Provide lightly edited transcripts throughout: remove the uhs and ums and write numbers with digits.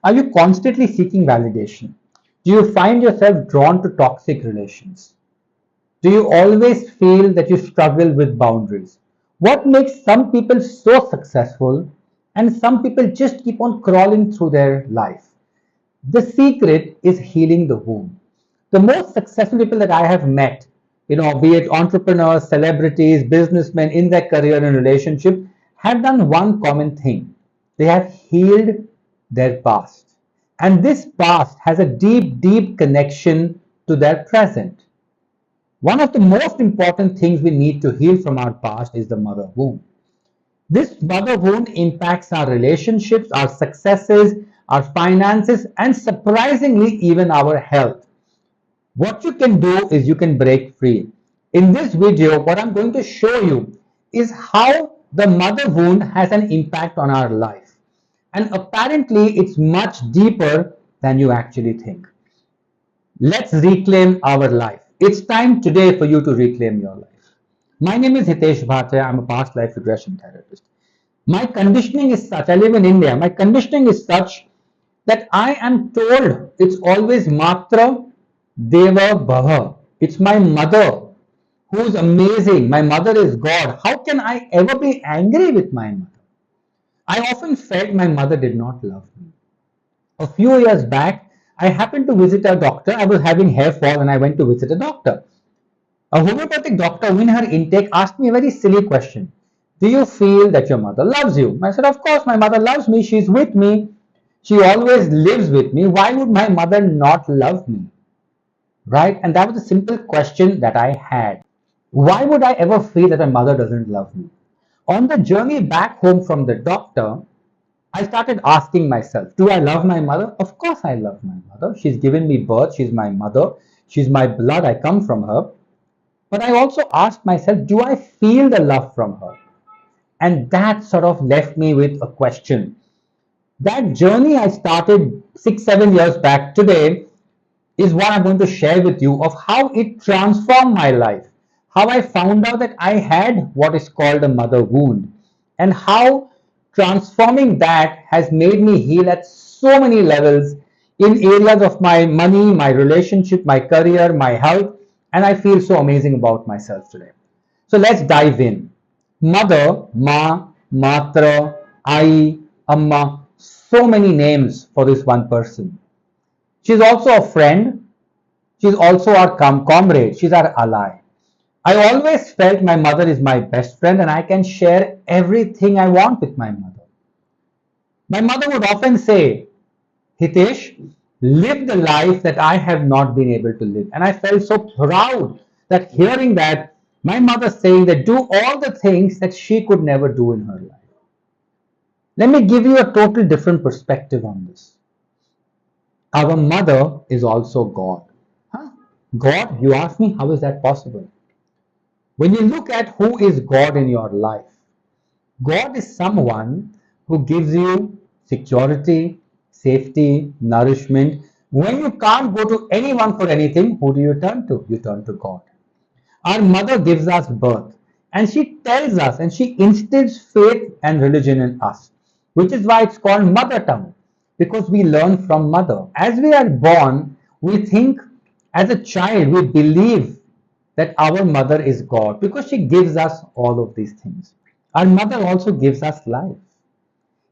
Are you constantly seeking validation? Do you find yourself drawn to toxic relations? Do you always feel that you struggle with boundaries? What makes some people so successful and some people just keep on crawling through their life? The secret is healing the wound. The most successful people that I have met, be it entrepreneurs, celebrities, businessmen in their career and relationship, have done one common thing. They have healed their past. And this past has a deep, deep connection to their present. One of the most important things we need to heal from our past is the mother wound. This mother wound impacts our relationships, our successes, our finances, and surprisingly, even our health. What you can do is you can break free. In this video, what I'm going to show you is how the mother wound has an impact on our life. And apparently, it's much deeper than you actually think. Let's reclaim our life. It's time today for you to reclaim your life. My name is Hitesh Bhatia. I'm a past life regression therapist. My conditioning is such, I live in India, my conditioning is such that I am told it's always Matra Deva Bhava. It's my mother who's amazing. My mother is God. How can I ever be angry with my mother? I often felt my mother did not love me. A few years back, I happened to visit a doctor. I was having hair fall and I went to visit a doctor. A homeopathic doctor in her intake asked me a very silly question. Do you feel that your mother loves you? I said, of course, my mother loves me. She's with me. She always lives with me. Why would my mother not love me? Right? And that was a simple question that I had. Why would I ever feel that my mother doesn't love me? On the journey back home from the doctor, I started asking myself, do I love my mother? Of course I love my mother. She's given me birth. She's my mother. She's my blood. I come from her. But I also asked myself, do I feel the love from her? And that sort of left me with a question. That journey I started 6-7 years back today is what I'm going to share with you of how it transformed my life. How I found out that I had what is called a mother wound. And how transforming that has made me heal at so many levels in areas of my money, my relationship, my career, my health. And I feel so amazing about myself today. So let's dive in. Mother, Ma, Matra, Ai, Amma, so many names for this one person. She's also a friend. She's also our comrade. She's our ally. I always felt my mother is my best friend and I can share everything I want with my mother. My mother would often say, Hitesh, live the life that I have not been able to live. And I felt so proud that hearing that, my mother saying that do all the things that she could never do in her life. Let me give you a totally different perspective on this. Our mother is also God. Huh? God, you ask me, how is that possible? When you look at who is God in your life, God is someone who gives you security, safety, nourishment. When you can't go to anyone for anything, who do you turn to? You turn to God. Our mother gives us birth and she tells us and she instills faith and religion in us, which is why it's called mother tongue, because we learn from mother. As we are born, we think as a child, we believe that our mother is God because she gives us all of these things. Our mother also gives us life.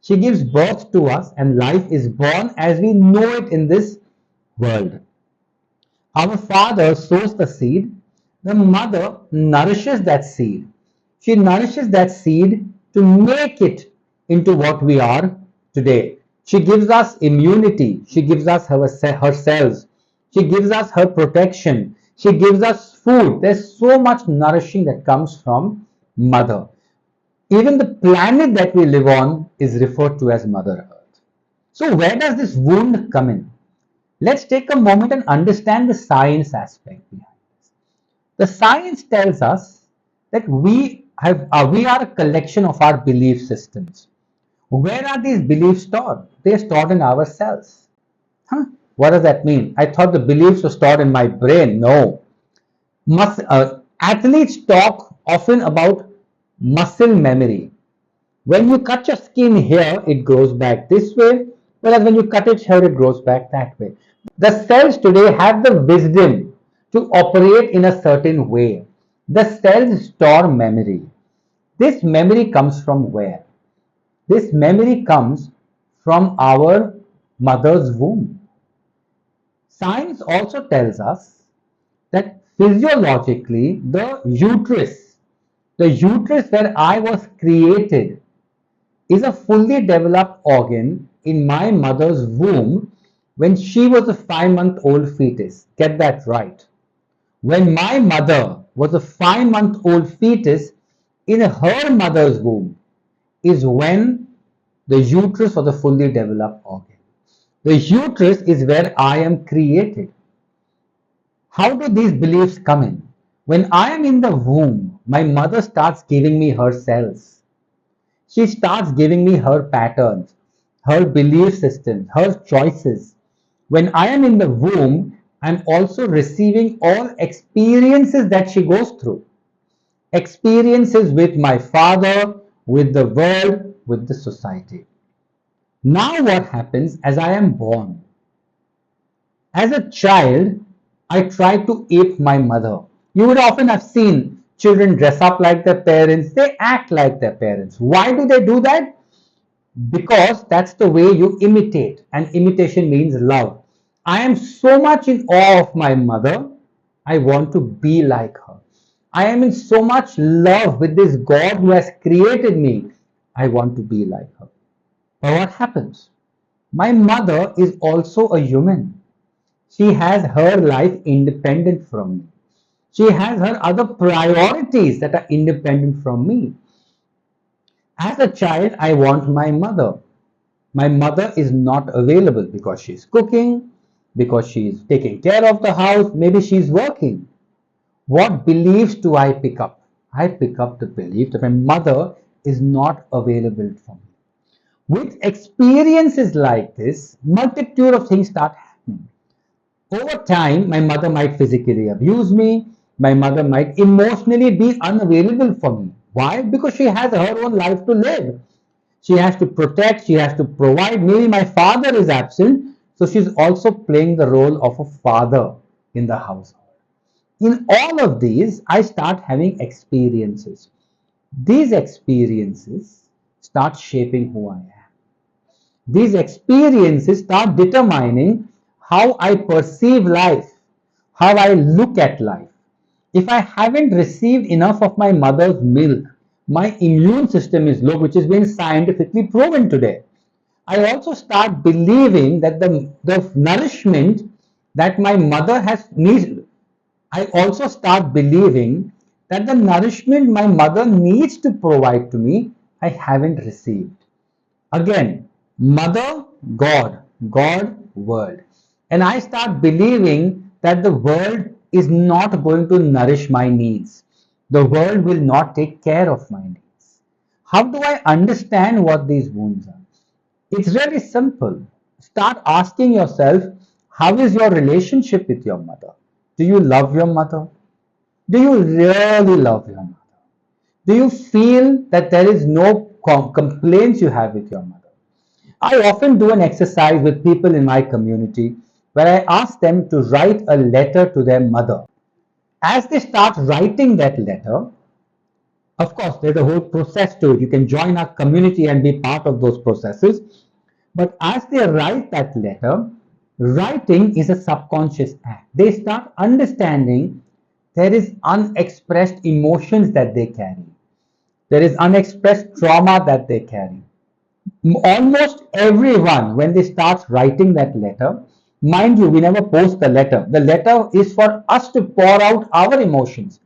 She gives birth to us and life is born as we know it in this world. Our father sows the seed. The mother nourishes that seed. She nourishes that seed to make it into what we are today. She gives us immunity. She gives us her cells. She gives us her protection. She gives us food. There's so much nourishing that comes from mother. Even the planet that we live on is referred to as Mother Earth. So where does this wound come in? Let's take a moment and understand the science aspect behind this. The science tells us that we are a collection of our belief systems. Where are these beliefs stored? They are stored in our cells. Huh? What does that mean? I thought the beliefs were stored in my brain. No. Athletes talk often about muscle memory. When you cut your skin here, it grows back this way. Whereas when you cut it here, it grows back that way. The cells today have the wisdom to operate in a certain way. The cells store memory. This memory comes from where? This memory comes from our mother's womb. Science also tells us that physiologically the uterus where I was created, is a fully developed organ in my mother's womb when she was a 5-month-old fetus. Get that right. When my mother was a 5-month-old fetus in her mother's womb is when the uterus was a fully developed organ. The uterus is where I am created. How do these beliefs come in? When I am in the womb, my mother starts giving me her cells. She starts giving me her patterns, her belief systems, her choices. When I am in the womb, I'm also receiving all experiences that she goes through. Experiences with my father, with the world, with the society. Now what happens as I am born? As a child, I tried to ape my mother. You would often have seen children dress up like their parents, they act like their parents. Why do they do that? Because that's the way you imitate, and imitation means love. I am so much in awe of my mother, I want to be like her. I am in so much love with this God who has created me, I want to be like her. But what happens? My mother is also a human. She has her life independent from me. She has her other priorities that are independent from me. As a child, I want my mother. My mother is not available because she's cooking, because she's taking care of the house, maybe she's working. What beliefs do I pick up? I pick up the belief that my mother is not available for me. With experiences like this, multitude of things start happening. Over time, my mother might physically abuse me. My mother might emotionally be unavailable for me. Why? Because she has her own life to live. She has to protect, she has to provide. Maybe my father is absent, so she's also playing the role of a father in the household. In all of these, I start having experiences. These experiences start shaping who I am. These experiences start determining how I perceive life, how I look at life. If I haven't received enough of my mother's milk, my immune system is low, which is being scientifically proven today. I also start believing that the nourishment that my mother has needs, I also start believing that the nourishment my mother needs to provide to me, I haven't received. Again, mother, God, God, world. And I start believing that the world is not going to nourish my needs. The world will not take care of my needs. How do I understand what these wounds are? It's really simple. Start asking yourself, how is your relationship with your mother? Do you love your mother? Do you really love your mother? Do you feel that there is no complaints you have with your mother? I often do an exercise with people in my community where I ask them to write a letter to their mother. As they start writing that letter, of course, there's a whole process to it. You can join our community and be part of those processes. But as they write that letter, writing is a subconscious act. They start understanding there is unexpressed emotions that they carry. There is unexpressed trauma that they carry. Almost everyone, when they start writing that letter, mind you, we never post the letter is for us to pour out our emotions.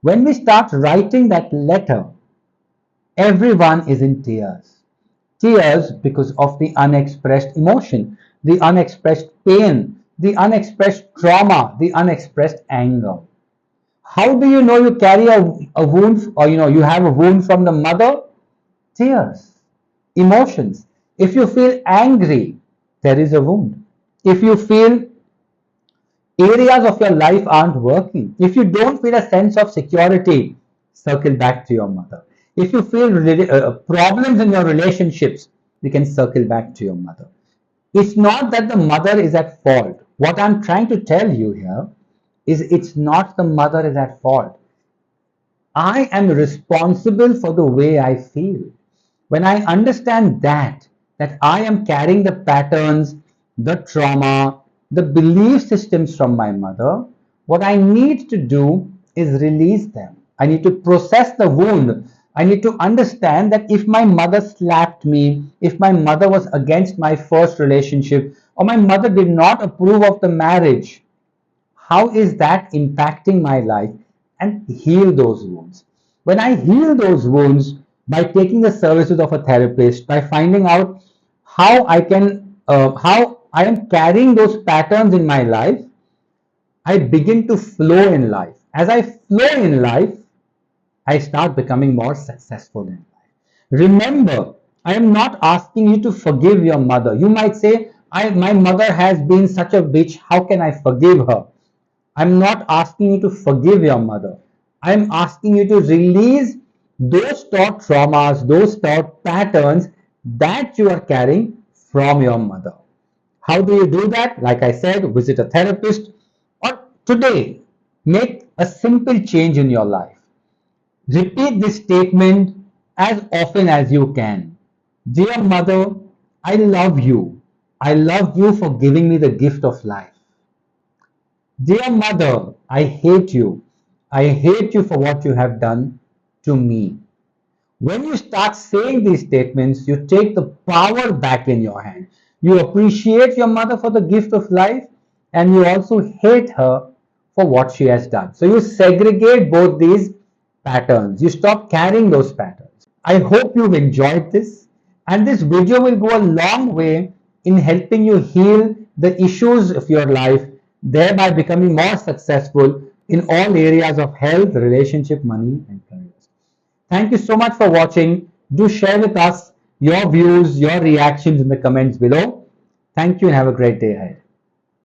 When we start writing that letter, everyone is in tears because of the unexpressed emotion, the unexpressed pain, the unexpressed trauma, the unexpressed anger. How do you know you carry a wound, or you have a wound from the mother? Tears, emotions. If you feel angry, there is a wound. If you feel areas of your life aren't working, if you don't feel a sense of security, circle back to your mother. If you feel problems in your relationships, you can circle back to your mother. It's not that the mother is at fault. What I'm trying to tell you here is it's not the mother is at fault. I am responsible for the way I feel. When I understand that I am carrying the patterns, the trauma, the belief systems from my mother, what I need to do is release them. I need to process the wound. I need to understand that if my mother slapped me, if my mother was against my first relationship, or my mother did not approve of the marriage, how is that impacting my life, and heal those wounds. When I heal those wounds by taking the services of a therapist, by finding out how I am carrying those patterns in my life, I begin to flow in life. As I flow in life, I start becoming more successful in life. Remember, I am not asking you to forgive your mother. You might say, my mother has been such a bitch, how can I forgive her? I'm not asking you to forgive your mother. I'm asking you to release those thought traumas, those thought patterns that you are carrying from your mother. How do you do that? Like I said, visit a therapist, or today, make a simple change in your life. Repeat this statement as often as you can. Dear mother, I love you. I love you for giving me the gift of life. Dear mother, I hate you. I hate you for what you have done to me. When you start saying these statements, you take the power back in your hand. You appreciate your mother for the gift of life, and you also hate her for what she has done. So you segregate both these patterns. You stop carrying those patterns. I hope you've enjoyed this, and this video will go a long way in helping you heal the issues of your life, thereby becoming more successful in all areas of health, relationship, money, and careers. Thank you so much for watching. Do share with us your views, your reactions in the comments below. Thank you and have a great day ahead.